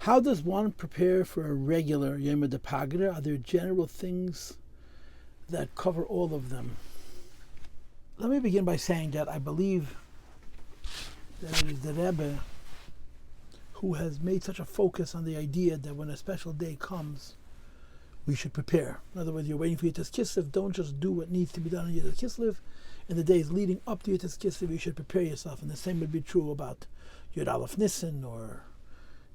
How does one prepare for a regular Yom Pagra? Are there general things that cover all of them? Let me begin by saying that I believe that it is the Rebbe who has made such a focus on the idea that when a special day comes, we should prepare. In other words, you're waiting for Yhartzeit Kislev, don't just do what needs to be done on Yhartzeit Kislev. In the days leading up to Yhartzeit Kislev, you should prepare yourself. And the same would be true about Yud Aleph Nisan or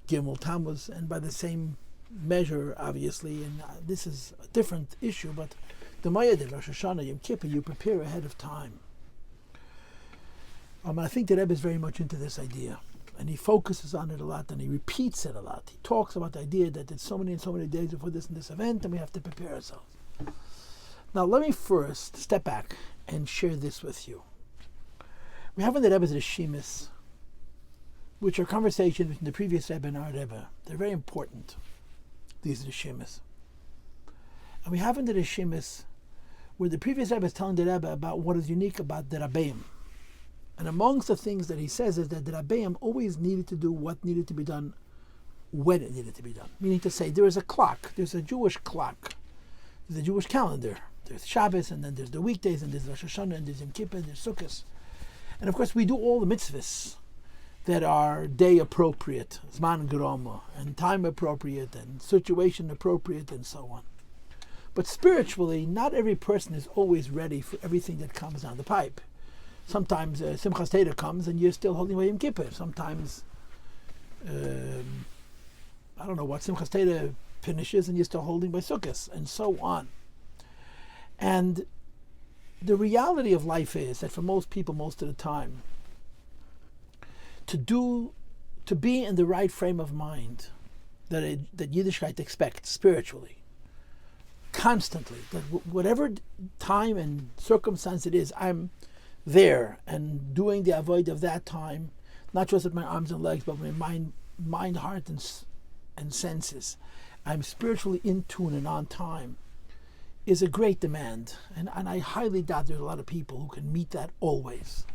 Gimel Tammuz, and by the same measure, obviously, and this is a different issue, but the Mayad, Rosh Hashanah, Yom Kippur, you prepare ahead of time. I think the Rebbe is very much into this idea, and he focuses on it a lot, and he repeats it a lot. He talks about the idea that there's so many and so many days before this and this event, and we have to prepare ourselves. Now, let me first step back and share this with you. We have in the Rebbe's Rishimis, which are conversations between the previous Rebbe and our Rebbe. They're very important, these Rishimis. And we have in the Rishimis where the previous Rebbe is telling the Rebbe about what is unique about the Rabbeim. And amongst the things that he says is that the Rabbeim always needed to do what needed to be done when it needed to be done. Meaning to say, there is a clock, there's a Jewish clock, there's a Jewish calendar. There's Shabbos, and then there's the weekdays, and there's Rosh Hashanah, and there's Yom Kippur, and there's Sukkot. And of course, we do all the mitzvahs that are day appropriate, Zman Groma, and time appropriate, and situation appropriate, and so on. But spiritually, not every person is always ready for everything that comes down the pipe. Sometimes Simchas Torah comes and you're still holding by Yom Kippur. Sometimes, I don't know what, Simchas Torah finishes and you're still holding by Sukkot, and so on. And the reality of life is that for most people, most of the time, to be in the right frame of mind that Yiddishkeit expects spiritually, constantly, that whatever time and circumstance it is, I'm there and doing the avoid of that time, not just with my arms and legs, but with my mind, heart, and senses. I'm spiritually in tune and on time, is a great demand. And I highly doubt there's a lot of people who can meet that always.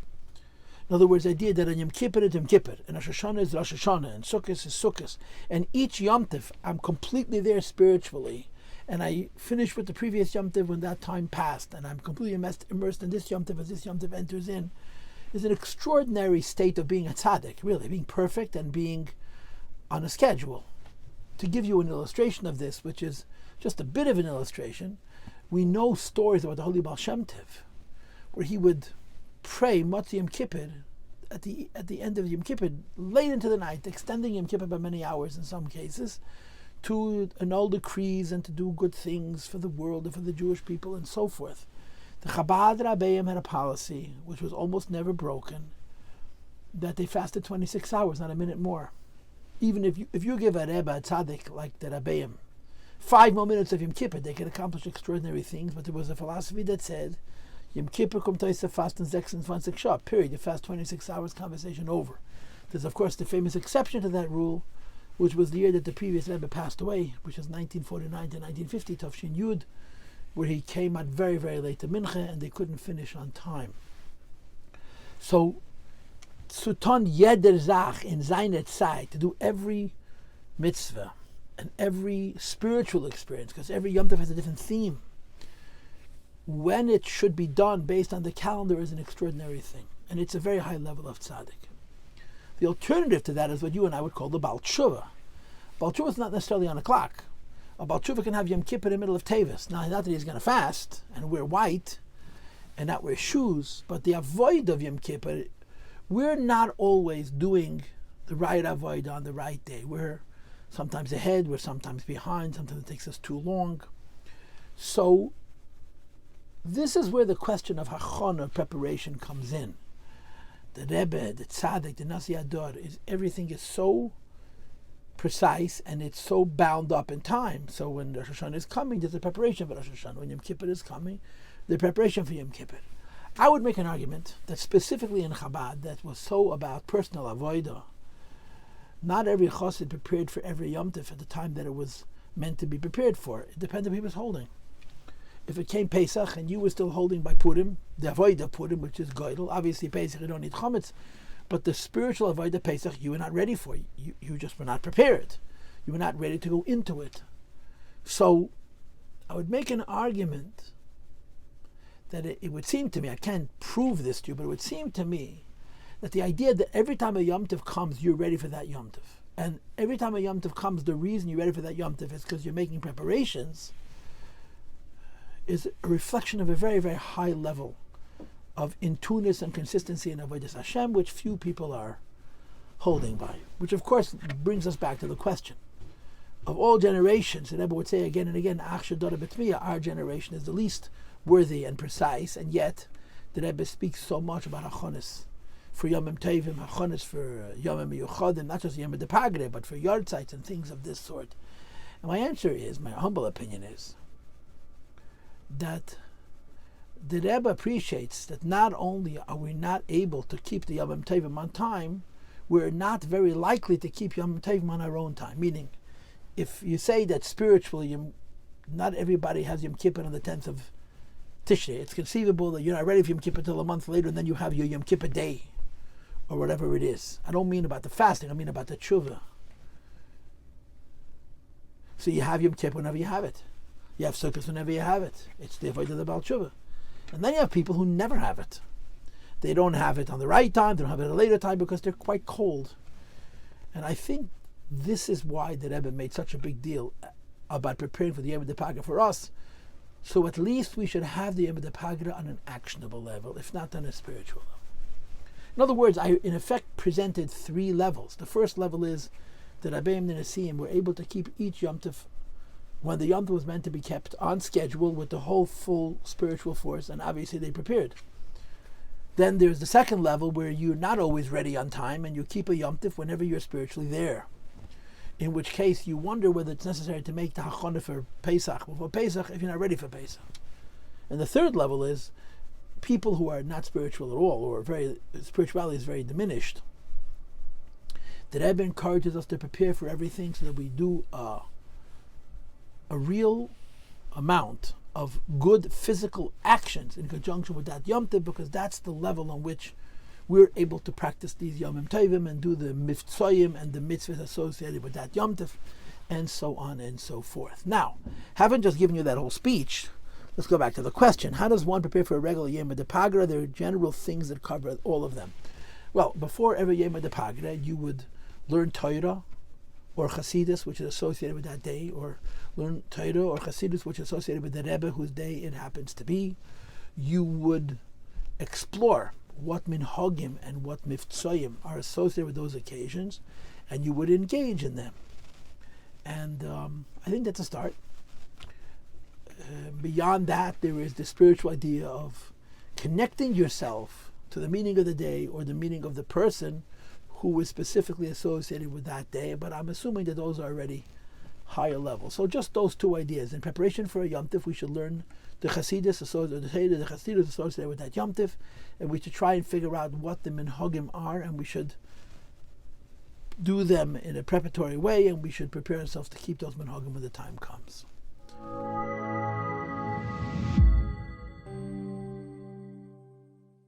In other words, the idea that on Yom Kippur is Yom Kippur, and Rosh Hashanah is Rosh Hashanah, and Sukkot is Sukkot, and each Yom Tov, I'm completely there spiritually, and I finish with the previous Yom Tov when that time passed, and I'm completely immersed in this Yom Tov as this Yom Tov enters in, is an extraordinary state of being a tzaddik, really, being perfect and being on a schedule. To give you an illustration of this, which is just a bit of an illustration, we know stories about the Holy Baal Shem Tov, where he would pray Matzah Yom Kippur at the end of Yom Kippur, late into the night, extending Yom Kippur by many hours in some cases, to annul decrees and to do good things for the world and for the Jewish people and so forth. The Chabad Rabbeim had a policy, which was almost never broken, that they fasted 26 hours, not a minute more. Even if you give a Rebbe, a tzaddik like the Rabbeim, 5 more minutes of Yom Kippur, they could accomplish extraordinary things, but there was a philosophy that said, Yom Kippur kommt aus der Fasten 26 Shah, period. You fast 26 hours, conversation over. There's, of course, the famous exception to that rule, which was the year that the previous Rebbe passed away, which was 1949 to 1950, Tafshin Yud, where he came out very, very late to Mincha, and they couldn't finish on time. So, zu tun jeder Sach in seiner Zeit, to do every mitzvah and every spiritual experience, because every Yom Tov has a different theme, when it should be done based on the calendar is an extraordinary thing. And it's a very high level of tzaddik. The alternative to that is what you and I would call the Baal Tshuva. Baal Tshuva is not necessarily on a clock. A Baal Tshuva can have Yom Kippur in the middle of Tevis. Now, not that he's going to fast and wear white and not wear shoes, but the avoid of Yom Kippur, we're not always doing the right avoid on the right day. We're sometimes ahead, we're sometimes behind, sometimes it takes us too long. So, this is where the question of Machon, or preparation, comes in. The Rebbe, the Tzaddik, the Nasi Ador, everything is so precise and it's so bound up in time. So when Rosh Hashanah is coming, there's a preparation for Rosh Hashanah. When Yom Kippur is coming, the preparation for Yom Kippur. I would make an argument that specifically in Chabad, that was so about personal avodah, not every chassid prepared for every Yom Tov at the time that it was meant to be prepared for. It depends on who he was holding. If it came Pesach and you were still holding by Purim, the Avodah Purim, which is Geidel, obviously Pesach you don't need Chametz, but the spiritual Avodah Pesach you were not ready for. You just were not prepared. You were not ready to go into it. So I would make an argument that it would seem to me, I can't prove this to you, but it would seem to me that the idea that every time a Yom Tov comes, you're ready for that Yom Tov. And every time a Yom Tov comes, the reason you're ready for that Yom Tov is because you're making preparations, is a reflection of a very, very high level of in-tuneness and consistency in Avodas Hashem, which few people are holding by. Which, of course, brings us back to the question. Of all generations, the Rebbe would say again and again, our generation is the least worthy and precise, and yet the Rebbe speaks so much about Hachonis for Yomim Tovim, Hachonis for Yomim Miyuchadim, not just Yom Depagre, but for Yhartzeit and things of this sort. And my answer is, my humble opinion is, that the Rebbe appreciates that not only are we not able to keep the Yomim Tovim on time, we're not very likely to keep Yomim Tovim on our own time. Meaning, if you say that spiritually, not everybody has Yom Kippur on the 10th of Tishrei, it's conceivable that you're not ready for Yom Kippur until a month later, and then you have your Yom Kippur day, or whatever it is. I don't mean about the fasting, I mean about the tshuva. So you have Yom Kippur whenever you have it. You have Sukkot whenever you have it. It's the avodah of the Baal Tshuva. And then you have people who never have it. They don't have it on the right time, they don't have it at a later time because they're quite cold. And I think this is why the Rebbe made such a big deal about preparing for the Yom Depagre for us. So at least we should have the Yom Depagre on an actionable level, if not on a spiritual level. In other words, I in effect presented three levels. The first level is that Rabbeim and Nesiim were able to keep each Yom Tov, when the Yom Tov was meant to be kept on schedule with the whole full spiritual force, and obviously they prepared. Then there's the second level where you're not always ready on time and you keep a Yom Tov whenever you're spiritually there. In which case you wonder whether it's necessary to make the Hachonah for Pesach before Pesach if you're not ready for Pesach. And the third level is people who are not spiritual at all, or spirituality is very diminished. The Rebbe encourages us to prepare for everything so that we do a real amount of good physical actions in conjunction with that Yom Tov, because that's the level on which we're able to practice these Yomim Tovim and do the mitzvahs and the mitzvahs associated with that Yom Tov, and so on and so forth. Now, having just given you that whole speech, let's go back to the question. How does one prepare for a regular Yom Depagre? There are general things that cover all of them. Well, before every Yom Depagre, you would learn Torah or Chassidus, which is associated with that day, or learn Torah or Chassidus, which is associated with the Rebbe, whose day it happens to be. You would explore what minhagim and what mitzvahs are associated with those occasions, and you would engage in them. And I think that's a start. Beyond that, there is the spiritual idea of connecting yourself to the meaning of the day or the meaning of the person who is specifically associated with that day, but I'm assuming that those are already higher levels. So just those two ideas. In preparation for a Yom Tov, we should learn the Chassidus associated with that Yom Tov, and we should try and figure out what the minhagim are, and we should do them in a preparatory way, and we should prepare ourselves to keep those minhagim when the time comes.